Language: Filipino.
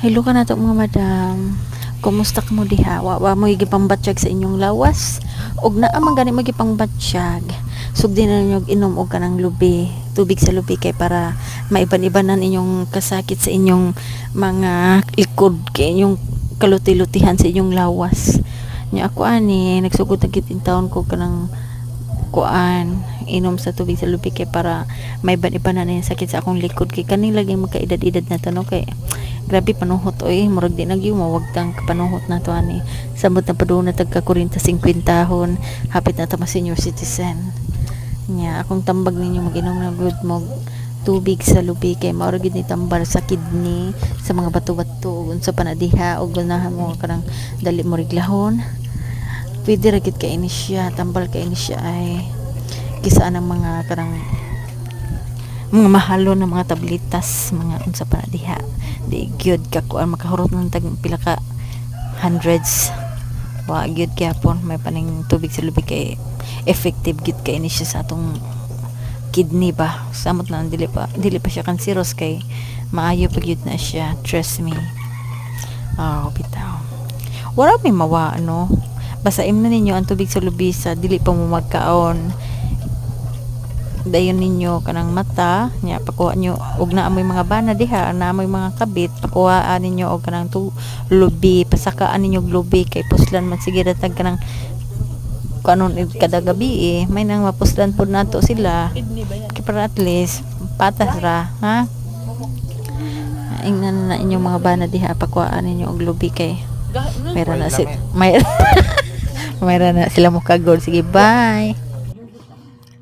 Hello ka na to mga madam. Kumusta ka mo diha? Wa mo gipambatsyag sa inyong lawas. Og naa man gani mo gipambatsyag. Sugdi na ninyo inom og kanang lubi, tubig sa lubi kay para maiban-ibanan inyong kasakit sa inyong mga likod kay inyong kaluti-lutihan sa inyong lawas. Nya ako ani nagsugod na gid in taon ko kanang kuan inom sa tubig sa lubi kay para may ban-ibanan na yung sakit sa akong likod kay kaning laging magkaedad-edad na to no kay grabe panuhot oy murag di nagyo mawagtang panuhot na to ani samot na padung na tagka 40-50 hon hapit na ta ma senior citizen nya akong tambag ninyo mag-inom na good mog tubig sa lubi kay mao gid ni tambal sa kidney sa mga bato-bato ug unsa pa na diha ug ganahan mo kanang dali mo riglahon pwede ra gid kay ini siya tambal kay ini siya ay kisa ng mga karang mga mahalo na mga tablitas mga unsa pa na diha di gyud ka kuan makahurot ng tag pila ka hundreds wa gyud gyapon may paning tubig sa lubi kay effective gyud kay ini siya sa atong kidney ba samot na dili pa siya kanseros kay maayo pa gyud na siya trust me bitaw wala may mawa ano basaim na ninyo ang tubig sa lubi sa dili pa mo magkaon dayon ninyo kanang mata nya pakuha nyo og naa moy mga bana diha naa moy mga kabit pakuhaan ninyo og kanang lubi pasakaan ninyo lubi kay puslan man sige datag kanang kanon kada gabi may nang mapuslan pud nato sila kay para at least patas ra ha ingnan na inyong mga bana diha pakuhaan ninyo og lubi kay mayroon na sila mo kagol sige bye